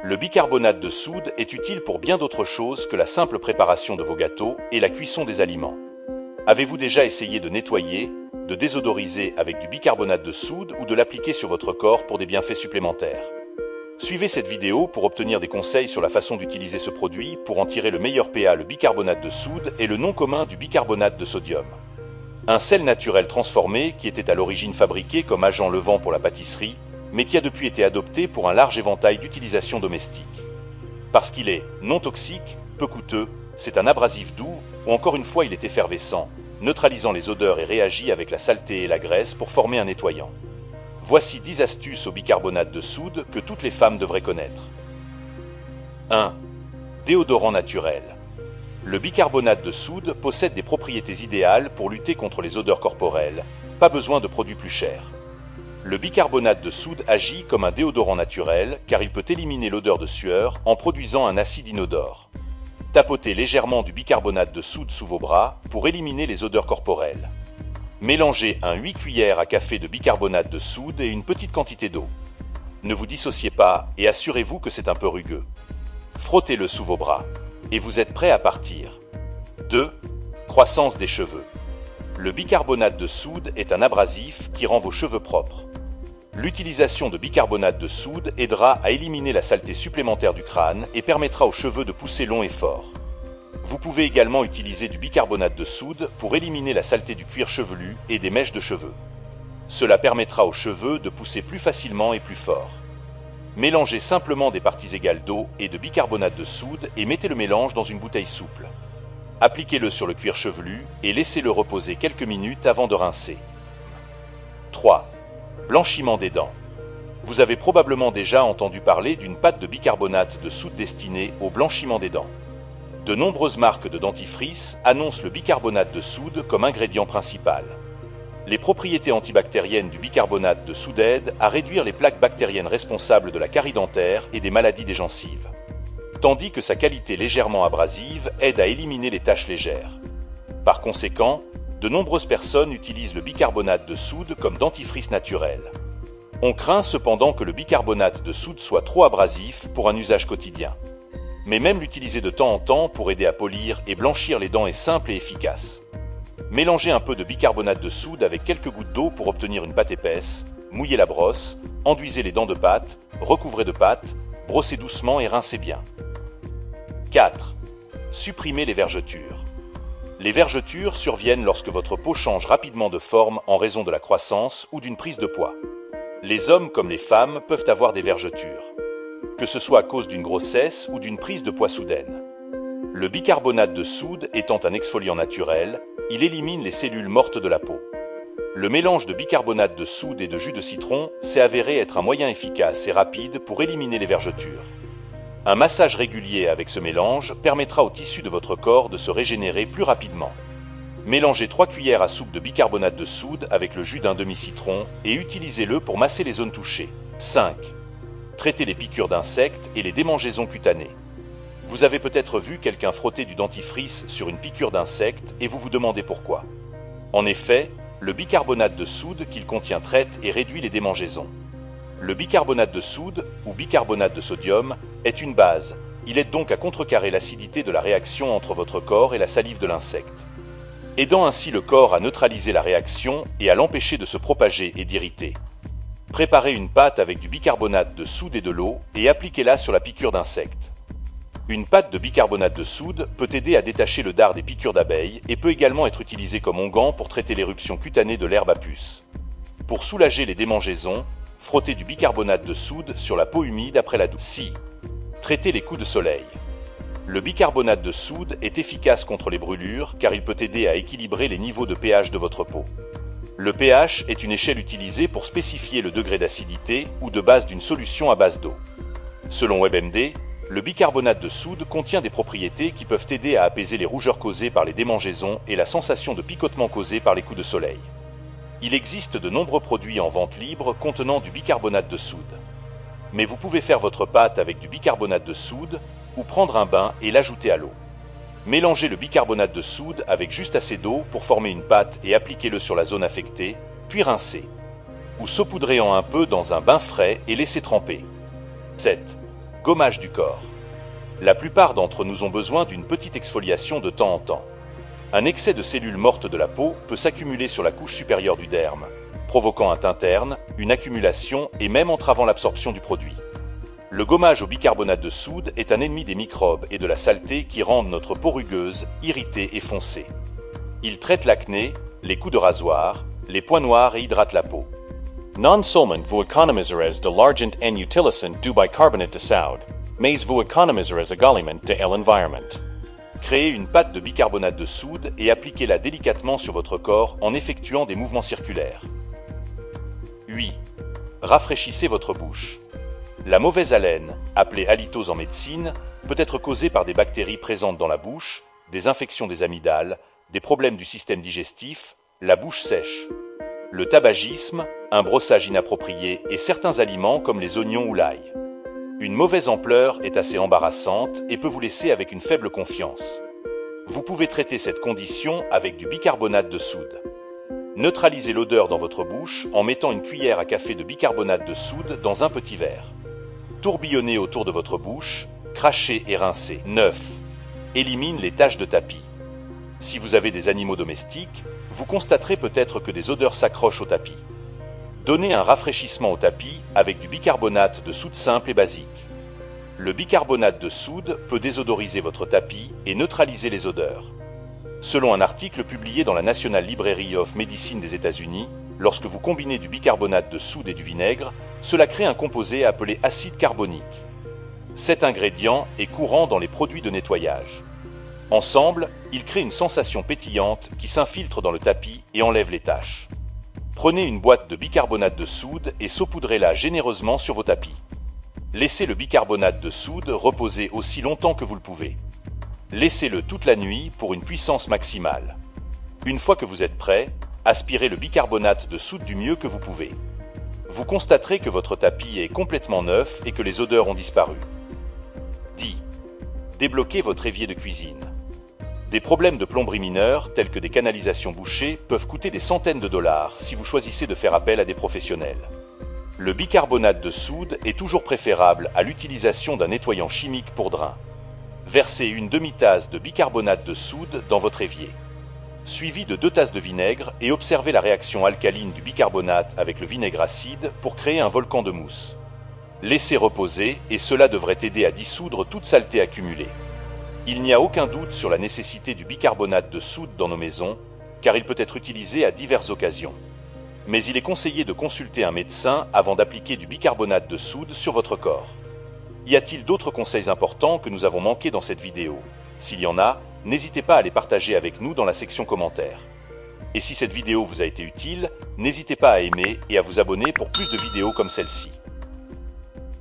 Le bicarbonate de soude est utile pour bien d'autres choses que la simple préparation de vos gâteaux et la cuisson des aliments. Avez-vous déjà essayé de nettoyer, de désodoriser avec du bicarbonate de soude ou de l'appliquer sur votre corps pour des bienfaits supplémentaires? Suivez cette vidéo pour obtenir des conseils sur la façon d'utiliser ce produit pour en tirer le meilleur pH. Le bicarbonate de soude est le nom commun du bicarbonate de sodium. Un sel naturel transformé qui était à l'origine fabriqué comme agent levant pour la pâtisserie, mais qui a depuis été adopté pour un large éventail d'utilisations domestiques. Parce qu'il est non toxique, peu coûteux, c'est un abrasif doux, ou encore une fois il est effervescent, neutralisant les odeurs et réagit avec la saleté et la graisse pour former un nettoyant. Voici 10 astuces au bicarbonate de soude que toutes les femmes devraient connaître. 1. Déodorant naturel. Le bicarbonate de soude possède des propriétés idéales pour lutter contre les odeurs corporelles, pas besoin de produits plus chers. Le bicarbonate de soude agit comme un déodorant naturel car il peut éliminer l'odeur de sueur en produisant un acide inodore. Tapotez légèrement du bicarbonate de soude sous vos bras pour éliminer les odeurs corporelles. Mélangez 8 cuillères à café de bicarbonate de soude et une petite quantité d'eau. Ne vous dissociez pas et assurez-vous que c'est un peu rugueux. Frottez-le sous vos bras et vous êtes prêt à partir. 2. Croissance des cheveux. Le bicarbonate de soude est un abrasif qui rend vos cheveux propres. L'utilisation de bicarbonate de soude aidera à éliminer la saleté supplémentaire du crâne et permettra aux cheveux de pousser long et fort. Vous pouvez également utiliser du bicarbonate de soude pour éliminer la saleté du cuir chevelu et des mèches de cheveux. Cela permettra aux cheveux de pousser plus facilement et plus fort. Mélangez simplement des parties égales d'eau et de bicarbonate de soude et mettez le mélange dans une bouteille souple. Appliquez-le sur le cuir chevelu et laissez-le reposer quelques minutes avant de rincer. 3. Blanchiment des dents. Vous avez probablement déjà entendu parler d'une pâte de bicarbonate de soude destinée au blanchiment des dents. De nombreuses marques de dentifrice annoncent le bicarbonate de soude comme ingrédient principal. Les propriétés antibactériennes du bicarbonate de soude aident à réduire les plaques bactériennes responsables de la carie dentaire et des maladies des gencives, tandis que sa qualité légèrement abrasive aide à éliminer les taches légères. Par conséquent, de nombreuses personnes utilisent le bicarbonate de soude comme dentifrice naturel. On craint cependant que le bicarbonate de soude soit trop abrasif pour un usage quotidien. Mais même l'utiliser de temps en temps pour aider à polir et blanchir les dents est simple et efficace. Mélangez un peu de bicarbonate de soude avec quelques gouttes d'eau pour obtenir une pâte épaisse, mouillez la brosse, enduisez les dents de pâte, recouvrez de pâte, brossez doucement et rincez bien. 4. Supprimez les vergetures. Les vergetures surviennent lorsque votre peau change rapidement de forme en raison de la croissance ou d'une prise de poids. Les hommes comme les femmes peuvent avoir des vergetures, que ce soit à cause d'une grossesse ou d'une prise de poids soudaine. Le bicarbonate de soude étant un exfoliant naturel, il élimine les cellules mortes de la peau. Le mélange de bicarbonate de soude et de jus de citron s'est avéré être un moyen efficace et rapide pour éliminer les vergetures. Un massage régulier avec ce mélange permettra aux tissus de votre corps de se régénérer plus rapidement. Mélangez 3 cuillères à soupe de bicarbonate de soude avec le jus d'un demi-citron et utilisez-le pour masser les zones touchées. 5. Traitez les piqûres d'insectes et les démangeaisons cutanées. Vous avez peut-être vu quelqu'un frotter du dentifrice sur une piqûre d'insecte et vous vous demandez pourquoi. En effet, le bicarbonate de soude qu'il contient traite et réduit les démangeaisons. Le bicarbonate de soude, ou bicarbonate de sodium, est une base. Il aide donc à contrecarrer l'acidité de la réaction entre votre corps et la salive de l'insecte, aidant ainsi le corps à neutraliser la réaction et à l'empêcher de se propager et d'irriter. Préparez une pâte avec du bicarbonate de soude et de l'eau et appliquez-la sur la piqûre d'insecte. Une pâte de bicarbonate de soude peut aider à détacher le dard des piqûres d'abeilles et peut également être utilisée comme onguent pour traiter l'éruption cutanée de l'herbe à puce. Pour soulager les démangeaisons, frottez du bicarbonate de soude sur la peau humide après la douche. 6. Traitez les coups de soleil. Le bicarbonate de soude est efficace contre les brûlures car il peut aider à équilibrer les niveaux de pH de votre peau. Le pH est une échelle utilisée pour spécifier le degré d'acidité ou de base d'une solution à base d'eau. Selon WebMD, le bicarbonate de soude contient des propriétés qui peuvent aider à apaiser les rougeurs causées par les démangeaisons et la sensation de picotement causée par les coups de soleil. Il existe de nombreux produits en vente libre contenant du bicarbonate de soude. Mais vous pouvez faire votre pâte avec du bicarbonate de soude ou prendre un bain et l'ajouter à l'eau. Mélangez le bicarbonate de soude avec juste assez d'eau pour former une pâte et appliquez-le sur la zone affectée, puis rincez. Ou saupoudrez-en un peu dans un bain frais et laissez tremper. 7. gommage du corps. La plupart d'entre nous ont besoin d'une petite exfoliation de temps en temps. Un excès de cellules mortes de la peau peut s'accumuler sur la couche supérieure du derme, provoquant un teint terne, une accumulation et même entravant l'absorption du produit. Le gommage au bicarbonate de soude est un ennemi des microbes et de la saleté qui rendent notre peau rugueuse, irritée et foncée. Il traite l'acné, les coups de rasoir, les points noirs et hydrate la peau. Non-seulement vous economiserez de l'argent en utilisant du bicarbonate de soude, mais vous economiserez également de l'environnement. Créez une pâte de bicarbonate de soude et appliquez-la délicatement sur votre corps en effectuant des mouvements circulaires. 8. Rafraîchissez votre bouche. La mauvaise haleine, appelée halitose en médecine, peut être causée par des bactéries présentes dans la bouche, des infections des amygdales, des problèmes du système digestif, la bouche sèche, le tabagisme, un brossage inapproprié et certains aliments comme les oignons ou l'ail. Une mauvaise ampleur est assez embarrassante et peut vous laisser avec une faible confiance. Vous pouvez traiter cette condition avec du bicarbonate de soude. Neutralisez l'odeur dans votre bouche en mettant une cuillère à café de bicarbonate de soude dans un petit verre. Tourbillonnez autour de votre bouche, crachez et rincez. 9. Élimine les taches de tapis. Si vous avez des animaux domestiques, vous constaterez peut-être que des odeurs s'accrochent au tapis. Donnez un rafraîchissement au tapis avec du bicarbonate de soude simple et basique. Le bicarbonate de soude peut désodoriser votre tapis et neutraliser les odeurs. Selon un article publié dans la National Library of Medicine des États-Unis, lorsque vous combinez du bicarbonate de soude et du vinaigre, cela crée un composé appelé acide carbonique. Cet ingrédient est courant dans les produits de nettoyage. Ensemble, ils créent une sensation pétillante qui s'infiltre dans le tapis et enlève les taches. Prenez une boîte de bicarbonate de soude et saupoudrez-la généreusement sur vos tapis. Laissez le bicarbonate de soude reposer aussi longtemps que vous le pouvez. Laissez-le toute la nuit pour une puissance maximale. Une fois que vous êtes prêt, aspirez le bicarbonate de soude du mieux que vous pouvez. Vous constaterez que votre tapis est complètement neuf et que les odeurs ont disparu. 10. Débloquez votre évier de cuisine. Des problèmes de plomberie mineure, tels que des canalisations bouchées, peuvent coûter des centaines de dollars si vous choisissez de faire appel à des professionnels. Le bicarbonate de soude est toujours préférable à l'utilisation d'un nettoyant chimique pour drain. Versez une demi-tasse de bicarbonate de soude dans votre évier, suivi de 2 tasses de vinaigre et observez la réaction alcaline du bicarbonate avec le vinaigre acide pour créer un volcan de mousse. Laissez reposer et cela devrait aider à dissoudre toute saleté accumulée. Il n'y a aucun doute sur la nécessité du bicarbonate de soude dans nos maisons, car il peut être utilisé à diverses occasions. Mais il est conseillé de consulter un médecin avant d'appliquer du bicarbonate de soude sur votre corps. Y a-t-il d'autres conseils importants que nous avons manqués dans cette vidéo? S'il y en a, n'hésitez pas à les partager avec nous dans la section commentaires. Et si cette vidéo vous a été utile, n'hésitez pas à aimer et à vous abonner pour plus de vidéos comme celle-ci.